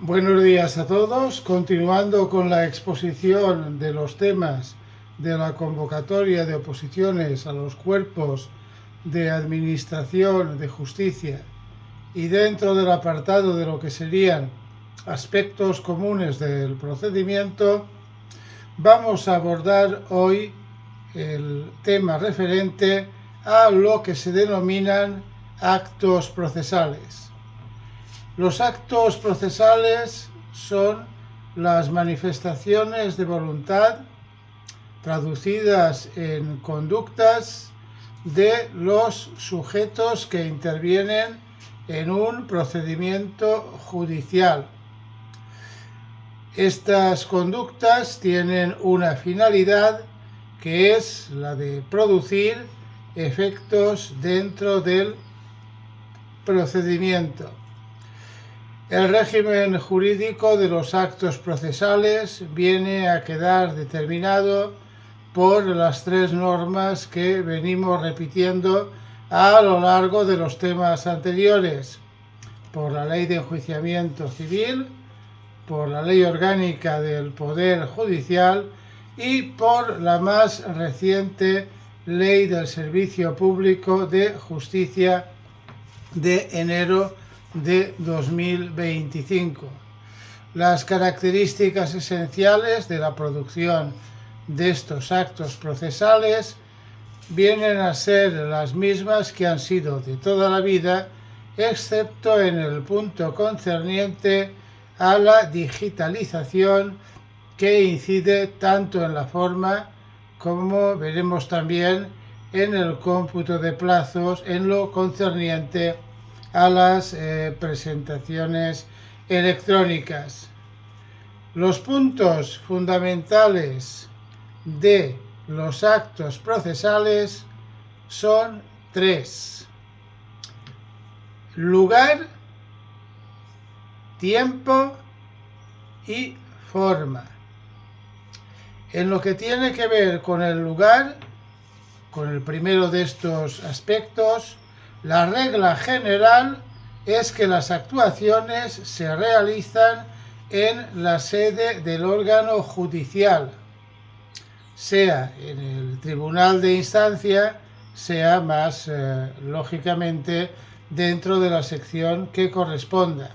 Buenos días a todos. Continuando con la exposición de los temas de la convocatoria de oposiciones a los cuerpos de administración de justicia y dentro del apartado de lo que serían aspectos comunes del procedimiento, vamos a abordar hoy el tema referente a lo que se denominan actos procesales. Los actos procesales son las manifestaciones de voluntad traducidas en conductas de los sujetos que intervienen en un procedimiento judicial. Estas conductas tienen una finalidad que es la de producir efectos dentro del procedimiento. El régimen jurídico de los actos procesales viene a quedar determinado por las tres normas que venimos repitiendo a lo largo de los temas anteriores: por la Ley de Enjuiciamiento Civil, por la Ley Orgánica del Poder Judicial y por la más reciente Ley del Servicio Público de Justicia de enero de 2025. Las características esenciales de la producción de estos actos procesales vienen a ser las mismas que han sido de toda la vida, excepto en el punto concerniente a la digitalización, que incide tanto en la forma como veremos también en el cómputo de plazos en lo concerniente a las presentaciones electrónicas. Los puntos fundamentales de los actos procesales son tres: lugar, tiempo y forma. En lo que tiene que ver con el lugar, con el primero de estos aspectos, la regla general es que las actuaciones se realizan en la sede del órgano judicial, sea en el tribunal de instancia, sea más lógicamente dentro de la sección que corresponda.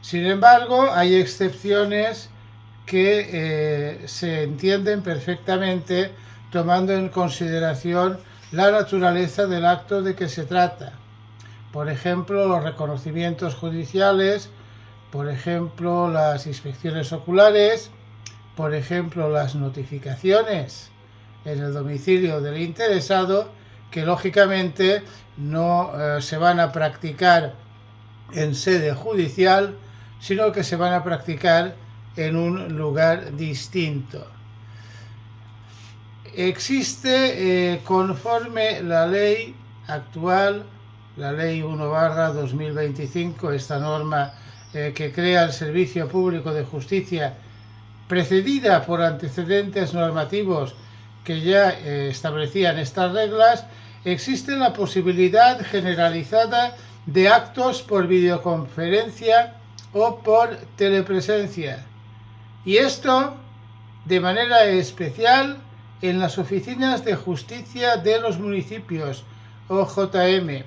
Sin embargo, hay excepciones que se entienden perfectamente tomando en consideración la naturaleza del acto de que se trata. Por ejemplo, los reconocimientos judiciales, por ejemplo, las inspecciones oculares, por ejemplo, las notificaciones en el domicilio del interesado, que lógicamente no se van a practicar en sede judicial, sino que se van a practicar en un lugar distinto. Existe, conforme la ley actual, la ley 1/2025, esta norma que crea el Servicio Público de Justicia, precedida por antecedentes normativos que ya establecían estas reglas, existe la posibilidad generalizada de actos por videoconferencia o por telepresencia, y esto de manera especial en las oficinas de justicia de los municipios, OJM,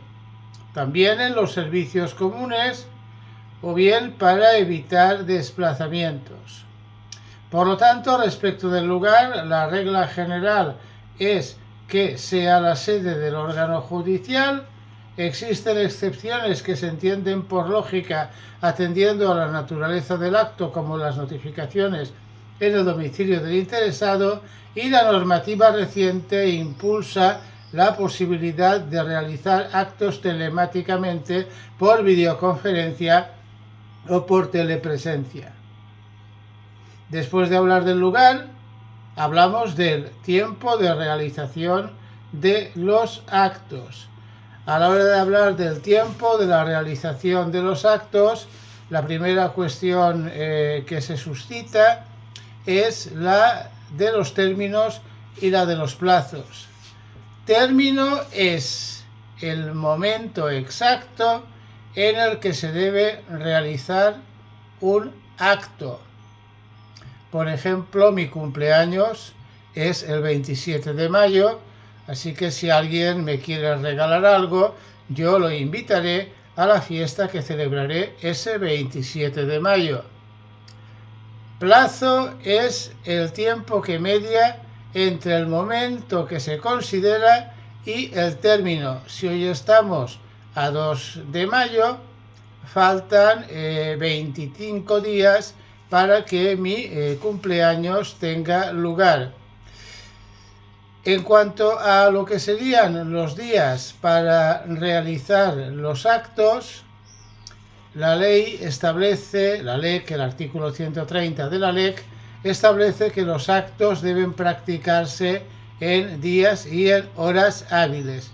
también en los servicios comunes o bien para evitar desplazamientos. Por lo tanto, respecto del lugar, la regla general es que sea la sede del órgano judicial. Existen excepciones que se entienden por lógica atendiendo a la naturaleza del acto, como las notificaciones en el domicilio del interesado, y la normativa reciente impulsa la posibilidad de realizar actos telemáticamente por videoconferencia o por telepresencia. Después de hablar del lugar, hablamos del tiempo de realización de los actos. A la hora de hablar del tiempo de la realización de los actos, la primera cuestión que se suscita es la de los términos y la de los plazos. Término es el momento exacto en el que se debe realizar un acto. Por ejemplo, mi cumpleaños es el 27 de mayo, así que si alguien me quiere regalar algo, yo lo invitaré a la fiesta que celebraré ese 27 de mayo. Plazo es el tiempo que media entre el momento que se considera y el término. Si hoy estamos a 2 de mayo, faltan 25 días para que mi cumpleaños tenga lugar. En cuanto a lo que serían los días para realizar los actos, la ley establece, la LEC, el artículo 130 de la LEC, establece que los actos deben practicarse en días y en horas hábiles.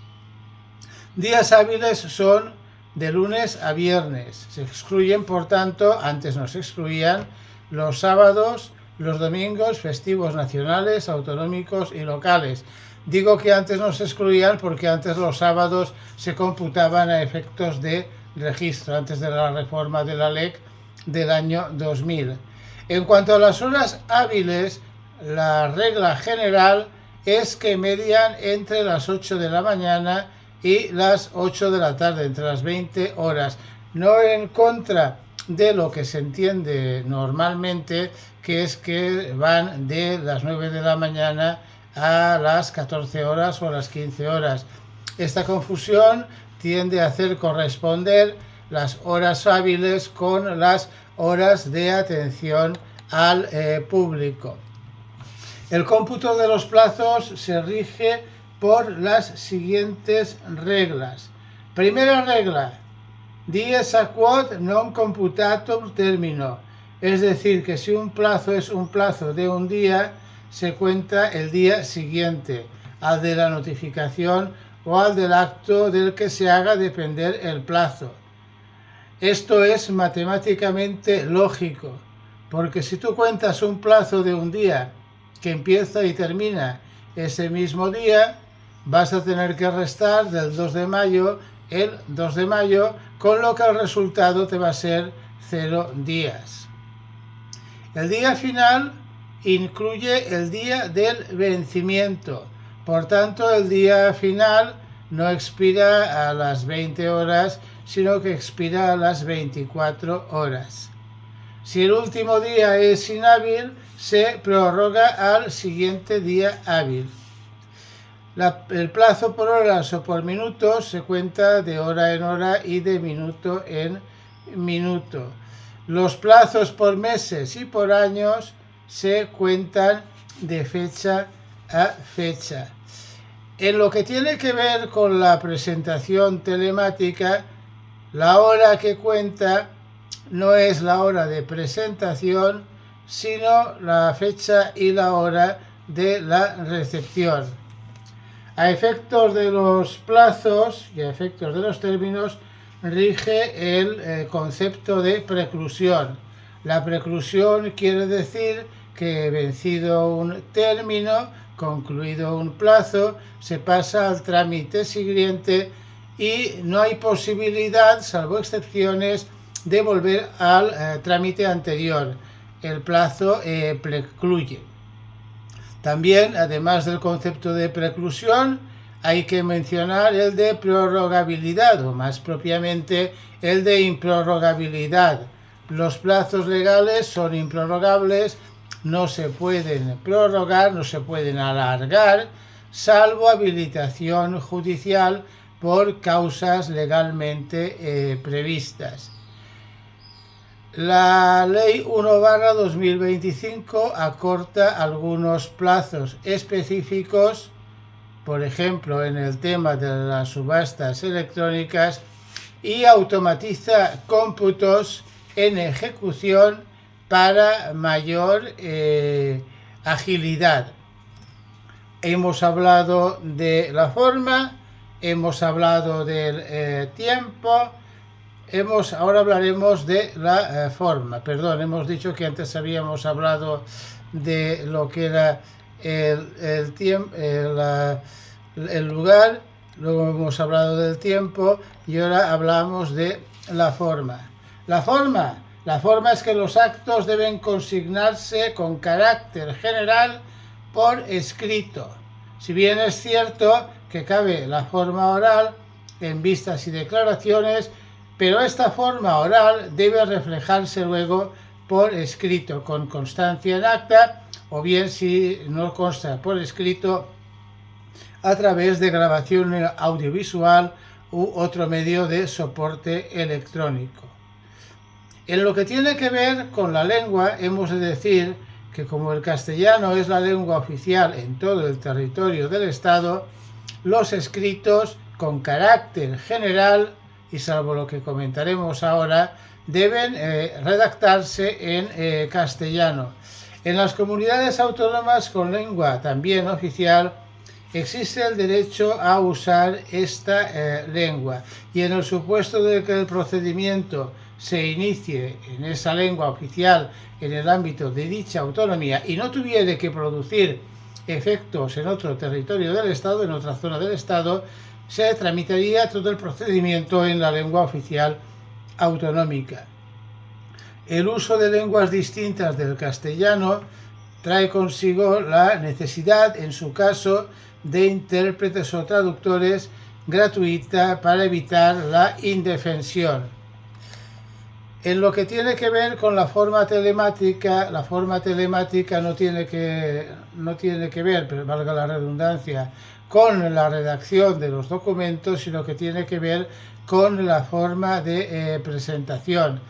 Días hábiles son de lunes a viernes. Se excluyen, por tanto, antes no se excluían, los sábados, los domingos, festivos nacionales, autonómicos y locales. Digo que antes no se excluían porque antes los sábados se computaban a efectos de registro, antes de la reforma de la LEC del año 2000. En cuanto a las horas hábiles, la regla general es que median entre las 8 de la mañana y las 8 de la tarde, entre las 20 horas. No en contra de lo que se entiende normalmente, que es que van de las 9 de la mañana a las 14 horas o a las 15 horas. Esta confusión tiende a hacer corresponder las horas hábiles con las horas de atención al público. El cómputo de los plazos se rige por las siguientes reglas. Primera regla: dies a quod non computatur termino, es decir, que si un plazo es un plazo de un día, se cuenta el día siguiente, al de la notificación o al del acto del que se haga depender el plazo. Esto es matemáticamente lógico, porque si tú cuentas un plazo de un día que empieza y termina ese mismo día, vas a tener que restar del 2 de mayo el 2 de mayo, con lo que el resultado te va a ser 0 días. El día final incluye el día del vencimiento, por tanto el día final no expira a las 20 horas, sino que expira a las 24 horas. Si el último día es inhábil, se prorroga al siguiente día hábil. El plazo por horas o por minutos se cuenta de hora en hora y de minuto en minuto. Los plazos por meses y por años se cuentan de fecha a fecha. En lo que tiene que ver con la presentación telemática, la hora que cuenta no es la hora de presentación, sino la fecha y la hora de la recepción. A efectos de los plazos y a efectos de los términos, rige el concepto de preclusión. La preclusión quiere decir que, vencido un término, concluido un plazo, se pasa al trámite siguiente y no hay posibilidad, salvo excepciones, de volver al trámite anterior. El plazo precluye. También, además del concepto de preclusión, hay que mencionar el de prorrogabilidad, o más propiamente el de improrrogabilidad. Los plazos legales son improrrogables, no se pueden prorrogar, no se pueden alargar, salvo habilitación judicial por causas legalmente previstas. La Ley 1/2025 acorta algunos plazos específicos, por ejemplo, en el tema de las subastas electrónicas, y automatiza cómputos en ejecución para mayor agilidad. Hemos hablado de la forma, hemos hablado del tiempo, ahora hablaremos de la forma. Perdón, hemos dicho que antes habíamos hablado de lo que era el tiempo, el lugar, luego hemos hablado del tiempo y ahora hablamos de la forma. La forma La forma es que los actos deben consignarse con carácter general por escrito. Si bien es cierto que cabe la forma oral en vistas y declaraciones, pero esta forma oral debe reflejarse luego por escrito, con constancia en acta, o bien, si no consta por escrito, a través de grabación audiovisual u otro medio de soporte electrónico. En lo que tiene que ver con la lengua, hemos de decir que como el castellano es la lengua oficial en todo el territorio del Estado, los escritos con carácter general, y salvo lo que comentaremos ahora, deben redactarse en castellano. En las comunidades autónomas con lengua también oficial existe el derecho a usar esta lengua, y en el supuesto de que el procedimiento se inicie en esa lengua oficial en el ámbito de dicha autonomía y no tuviere que producir efectos en otro territorio del Estado, en otra zona del Estado, se tramitaría todo el procedimiento en la lengua oficial autonómica. El uso de lenguas distintas del castellano trae consigo la necesidad, en su caso, de intérpretes o traductores gratuita para evitar la indefensión. En lo que tiene que ver con la forma telemática no tiene que ver, pero valga la redundancia, con la redacción de los documentos, sino que tiene que ver con la forma de presentación.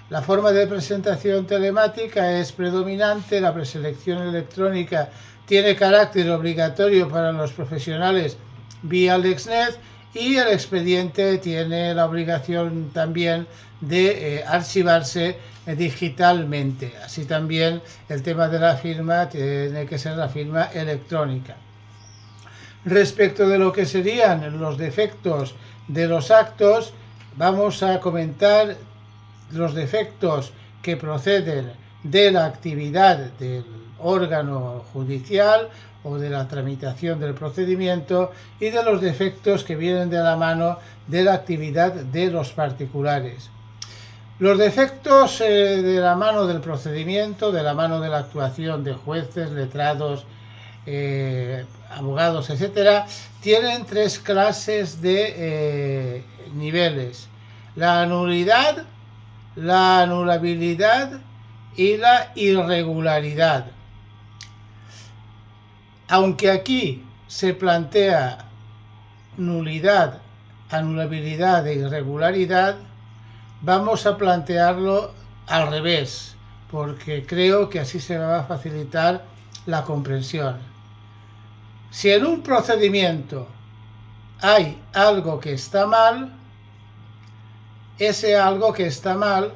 La forma de presentación telemática es predominante, la preselección electrónica tiene carácter obligatorio para los profesionales vía LexNet, y el expediente tiene la obligación también de archivarse digitalmente. Así también el tema de la firma tiene que ser la firma electrónica. Respecto de lo que serían los defectos de los actos, vamos a comentar los defectos que proceden de la actividad del órgano judicial o de la tramitación del procedimiento, y de los defectos que vienen de la mano de la actividad de los particulares. Los defectos de la mano del procedimiento, de la mano de la actuación de jueces, letrados, abogados, etcétera, tienen tres clases de niveles: la nulidad, la anulabilidad y la irregularidad. Aunque aquí se plantea nulidad, anulabilidad e irregularidad, vamos a plantearlo al revés, porque creo que así se va a facilitar la comprensión. Si en un procedimiento hay algo que está mal, ese algo que está mal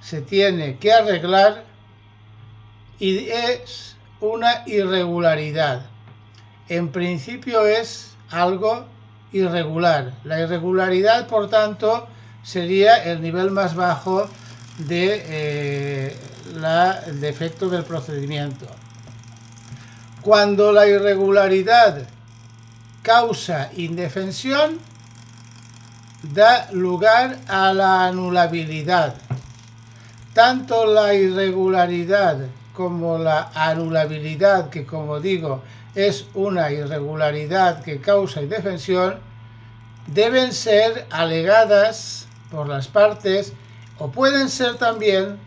se tiene que arreglar y es una irregularidad. En principio es algo irregular. La irregularidad, por tanto, sería el nivel más bajo de el defecto del procedimiento. Cuando la irregularidad causa indefensión, da lugar a la anulabilidad. Tanto la irregularidad como la anulabilidad, que como digo es una irregularidad que causa indefensión, deben ser alegadas por las partes o pueden ser también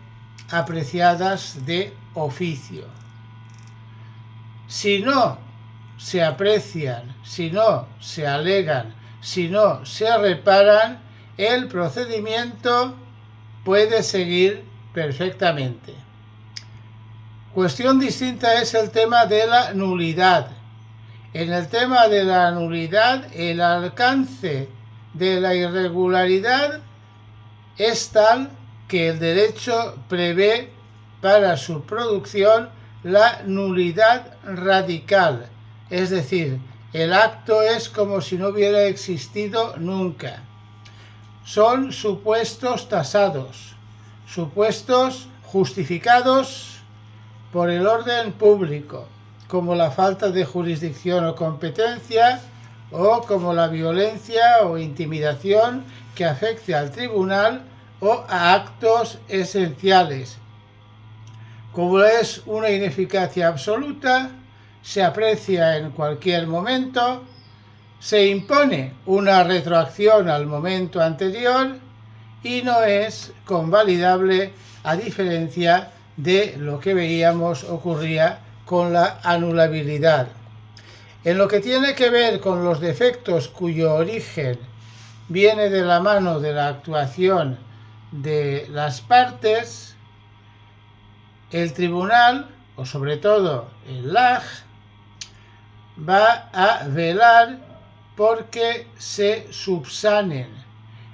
apreciadas de oficio. Si no se aprecian, si no se alegan, si no se reparan, el procedimiento puede seguir perfectamente. Cuestión distinta es el tema de la nulidad. En el tema de la nulidad, el alcance de la irregularidad es tal que el derecho prevé para su producción la nulidad radical, es decir, el acto es como si no hubiera existido nunca. Son supuestos tasados, supuestos justificados por el orden público, como la falta de jurisdicción o competencia, o como la violencia o intimidación que afecte al tribunal, o a actos esenciales. Como es una ineficacia absoluta, se aprecia en cualquier momento, se impone una retroacción al momento anterior y no es convalidable, a diferencia de lo que veíamos ocurría con la anulabilidad. En lo que tiene que ver con los defectos cuyo origen viene de la mano de la actuación de las partes, el tribunal, o sobre todo el LAJ, va a velar porque se subsanen.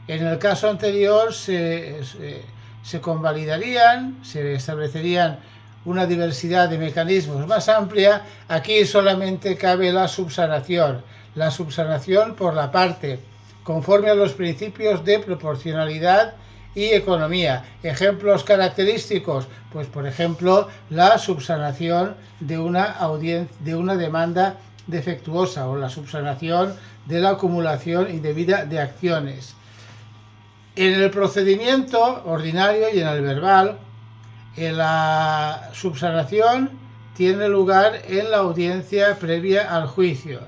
En el caso anterior se convalidarían, se establecerían una diversidad de mecanismos más amplia. Aquí solamente cabe la subsanación por la parte, conforme a los principios de proporcionalidad y economía. Ejemplos característicos, pues por ejemplo la subsanación de una demanda defectuosa o la subsanación de la acumulación indebida de acciones. En el procedimiento ordinario y en el verbal, la subsanación tiene lugar en la audiencia previa al juicio.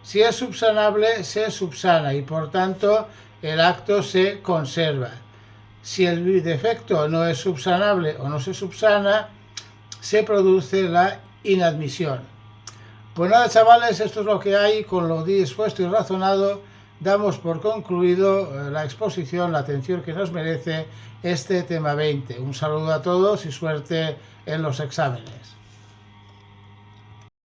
Si es subsanable, se subsana y por tanto el acto se conserva. Si el defecto no es subsanable o no se subsana, se produce la inadmisión. Pues nada, chavales, esto es lo que hay. Con lo dispuesto y razonado, damos por concluido la exposición, la atención que nos merece este tema 20. Un saludo a todos y suerte en los exámenes.